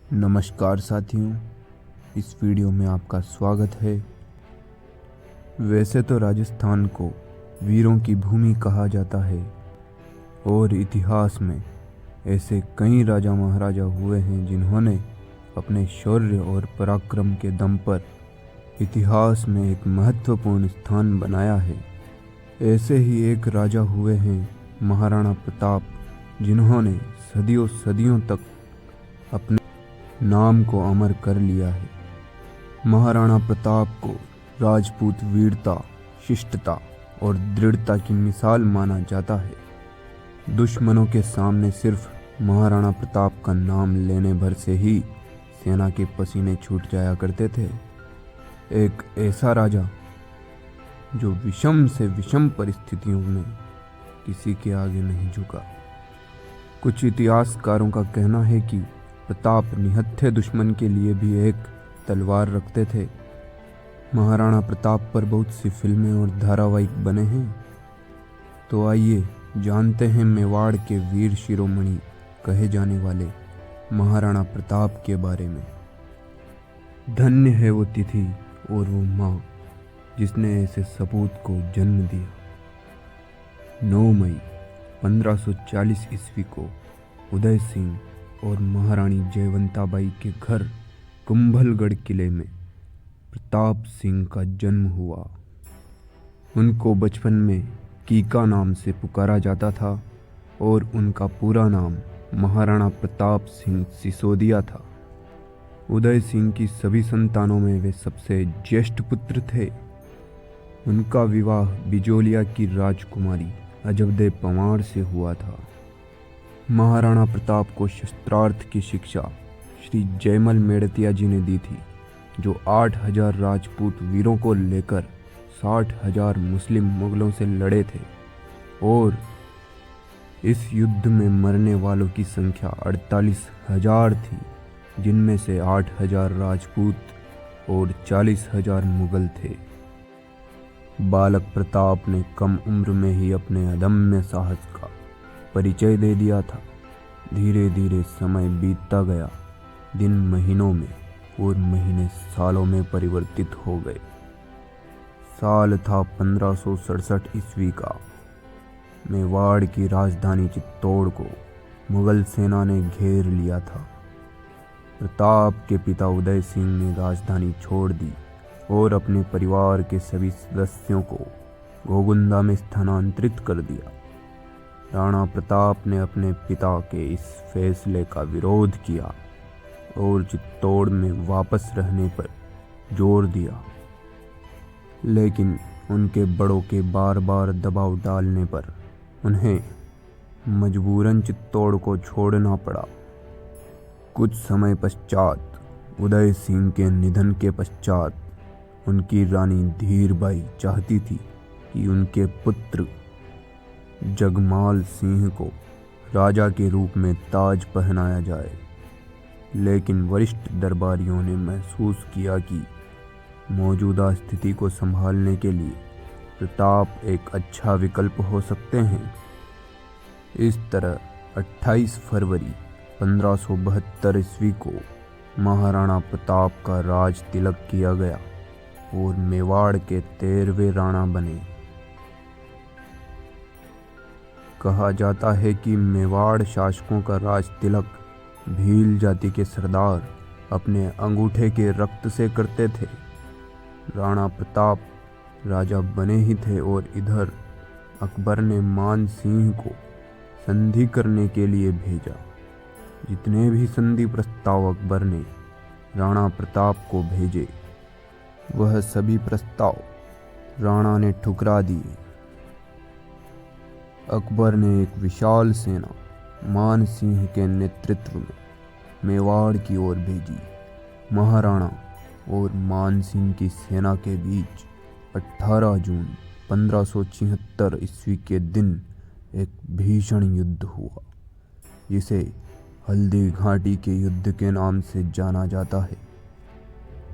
नमस्कार साथियों, इस वीडियो में आपका स्वागत है। वैसे तो राजस्थान को वीरों की भूमि कहा जाता है और इतिहास में ऐसे कई राजा महाराजा हुए हैं जिन्होंने अपने शौर्य और पराक्रम के दम पर इतिहास में एक महत्वपूर्ण स्थान बनाया है। ऐसे ही एक राजा हुए हैं महाराणा प्रताप, जिन्होंने सदियों सदियों तक अपने नाम को अमर कर लिया है। महाराणा प्रताप को राजपूत वीरता, शिष्टता और दृढ़ता की मिसाल माना जाता है। दुश्मनों के सामने सिर्फ महाराणा प्रताप का नाम लेने भर से ही सेना के पसीने छूट जाया करते थे। एक ऐसा राजा जो विषम से विषम परिस्थितियों में किसी के आगे नहीं झुका। कुछ इतिहासकारों का कहना है कि प्रताप निहत्थे दुश्मन के लिए भी एक तलवार रखते थे। महाराणा प्रताप पर बहुत सी फिल्में और धारावाहिक बने हैं। तो आइए जानते हैं मेवाड़ के वीर शिरोमणि कहे जाने वाले महाराणा प्रताप के बारे में। धन्य है वो तिथि और वो माँ जिसने ऐसे सपूत को जन्म दिया। 9 मई 1540 ईस्वी को उदय सिंह और महारानी जयवंताबाई के घर कुंभलगढ़ किले में प्रताप सिंह का जन्म हुआ। उनको बचपन में कीका नाम से पुकारा जाता था और उनका पूरा नाम महाराणा प्रताप सिंह सिसोदिया था। उदय सिंह की सभी संतानों में वे सबसे ज्येष्ठ पुत्र थे। उनका विवाह बिजोलिया की राजकुमारी अजबदे पंवार से हुआ था। महाराणा प्रताप को शस्त्रार्थ की शिक्षा श्री जयमल मेड़तिया जी ने दी थी, जो 8000 राजपूत वीरों को लेकर 60,000 मुस्लिम मुगलों से लड़े थे और इस युद्ध में मरने वालों की संख्या 48,000 थी, जिनमें से 8,000 राजपूत और 40,000 मुगल थे। बालक प्रताप ने कम उम्र में ही अपने अदम्य साहस का परिचय दे दिया था। धीरे धीरे समय बीतता गया। दिन महीनों में और महीने सालों में परिवर्तित हो गए। साल था 1567 ईस्वी का। मेवाड़ की राजधानी चित्तौड़ को मुगल सेना ने घेर लिया था। प्रताप के पिता उदय सिंह ने राजधानी छोड़ दी और अपने परिवार के सभी सदस्यों को गोगुंदा में स्थानांतरित कर दिया। राणा प्रताप ने अपने पिता के इस फैसले का विरोध किया और चित्तौड़ में वापस रहने पर जोर दिया, लेकिन उनके बड़ों के बार बार दबाव डालने पर उन्हें मजबूरन चित्तौड़ को छोड़ना पड़ा। कुछ समय पश्चात उदय सिंह के निधन के पश्चात उनकी रानी धीरबाई चाहती थी कि उनके पुत्र जगमाल सिंह को राजा के रूप में ताज पहनाया जाए, लेकिन वरिष्ठ दरबारियों ने महसूस किया कि मौजूदा स्थिति को संभालने के लिए प्रताप एक अच्छा विकल्प हो सकते हैं। इस तरह 28 फरवरी 1572 ईस्वी को महाराणा प्रताप का राज तिलक किया गया और मेवाड़ के 13वें राणा बने। कहा जाता है कि मेवाड़ शासकों का राज तिलक भील जाति के सरदार अपने अंगूठे के रक्त से करते थे। राणा प्रताप राजा बने ही थे और इधर अकबर ने मान सिंह को संधि करने के लिए भेजा। जितने भी संधि प्रस्ताव अकबर ने राणा प्रताप को भेजे, वह सभी प्रस्ताव राणा ने ठुकरा दिए। अकबर ने एक विशाल सेना मान सिंह के नेतृत्व में मेवाड़ की ओर भेजी। महाराणा और मान सिंह की सेना के बीच 18 जून 1576 ईस्वी के दिन एक भीषण युद्ध हुआ, जिसे हल्दी घाटी के युद्ध के नाम से जाना जाता है।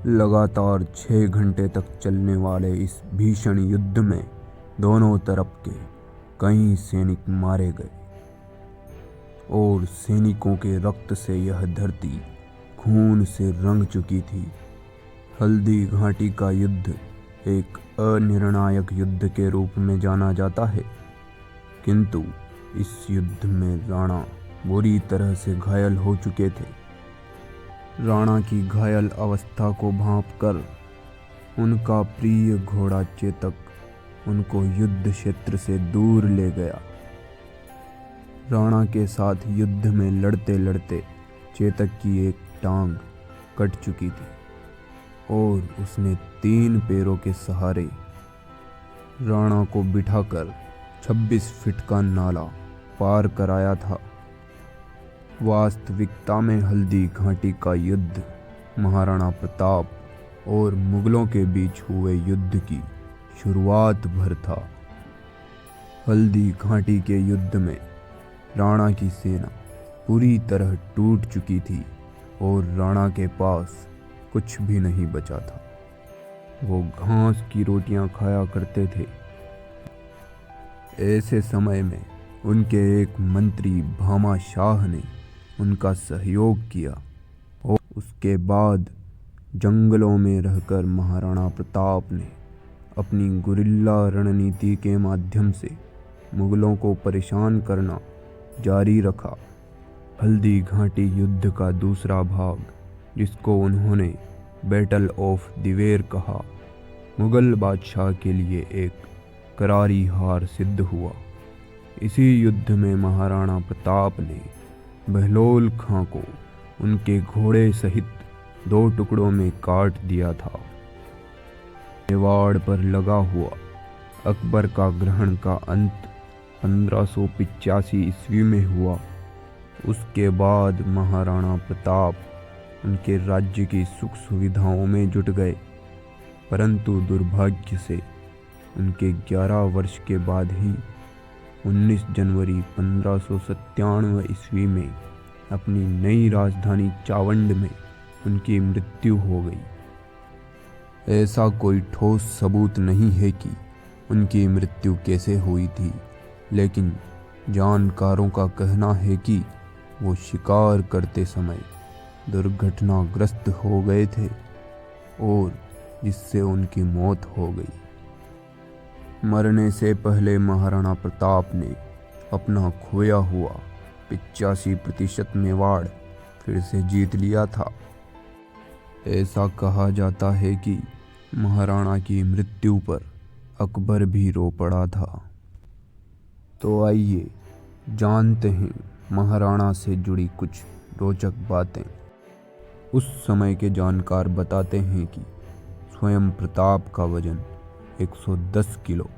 लगातार 6 घंटे तक चलने वाले इस भीषण युद्ध में दोनों तरफ के कई सैनिक मारे गए और सैनिकों के रक्त से यह धरती खून से रंग चुकी थी। हल्दी घाटी का युद्ध एक अनिर्णायक युद्ध के रूप में जाना जाता है, किंतु इस युद्ध में राणा बुरी तरह से घायल हो चुके थे। राणा की घायल अवस्था को भांपकर उनका प्रिय घोड़ा चेतक उनको युद्ध क्षेत्र से दूर ले गया। राणा के साथ युद्ध में लड़ते लड़ते चेतक की एक टांग कट चुकी थी और उसने 3 पैरों के सहारे राणा को बिठाकर 26 फीट का नाला पार कराया था। वास्तविकता में हल्दी घाटी का युद्ध महाराणा प्रताप और मुगलों के बीच हुए युद्ध की शुरुआत भर था। हल्दी घाटी के युद्ध में राणा की सेना पूरी तरह टूट चुकी थी और राणा के पास कुछ भी नहीं बचा था। वो घास की रोटियां खाया करते थे। ऐसे समय में उनके एक मंत्री भामा शाह ने उनका सहयोग किया और उसके बाद जंगलों में रहकर महाराणा प्रताप ने अपनी गुरिल्ला रणनीति के माध्यम से मुगलों को परेशान करना जारी रखा। हल्दी घाटी युद्ध का दूसरा भाग, जिसको उन्होंने बैटल ऑफ दिवेर कहा, मुगल बादशाह के लिए एक करारी हार सिद्ध हुआ। इसी युद्ध में महाराणा प्रताप ने बहलोल खां को उनके घोड़े सहित 2 टुकड़ों में काट दिया था। मेवाड़ पर लगा हुआ अकबर का ग्रहण का अंत 1585 ईस्वी में हुआ। उसके बाद महाराणा प्रताप उनके राज्य की सुख सुविधाओं में जुट गए, परंतु दुर्भाग्य से उनके 11 वर्ष के बाद ही 19 जनवरी 1597 ईस्वी में अपनी नई राजधानी चावंड में उनकी मृत्यु हो गई। ऐसा कोई ठोस सबूत नहीं है कि उनकी मृत्यु कैसे हुई थी, लेकिन जानकारों का कहना है कि वो शिकार करते समय दुर्घटनाग्रस्त हो गए थे और जिससे उनकी मौत हो गई। मरने से पहले महाराणा प्रताप ने अपना खोया हुआ 85% मेवाड़ फिर से जीत लिया था। ऐसा कहा जाता है कि महाराणा की मृत्यु पर अकबर भी रो पड़ा था। तो आइए जानते हैं महाराणा से जुड़ी कुछ रोचक बातें। उस समय के जानकार बताते हैं कि स्वयं प्रताप का वजन 110 किलो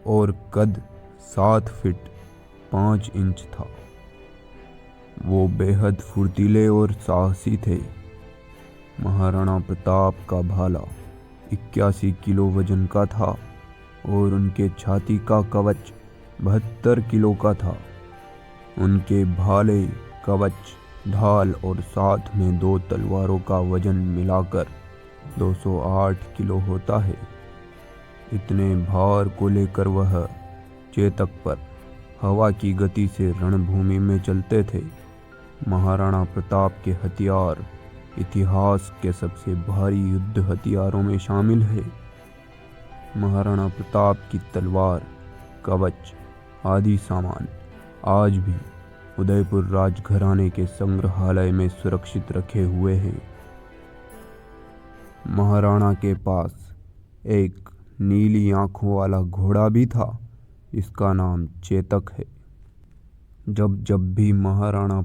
और कद 7 फीट 5 इंच था। वो बेहद फुर्तीले और साहसी थे। महाराणा प्रताप का भाला 81 किलो वजन का था और उनके छाती का कवच 72 किलो का था। उनके भाले, कवच, ढाल और साथ में 2 तलवारों का वजन मिलाकर 208 किलो होता है। इतने भार को लेकर वह चेतक पर हवा की गति से रणभूमि में चलते थे। महाराणा प्रताप के हथियार इतिहास के सबसे भारी युद्ध हथियारों में शामिल है। महाराणा प्रताप की तलवार, कवच आदि सामान आज भी उदयपुर राजघराने के संग्रहालय में सुरक्षित रखे हुए हैं। महाराणा के पास एक नीली आंखों वाला घोड़ा भी था, जिसका नाम चेतक है। जब भी महाराणा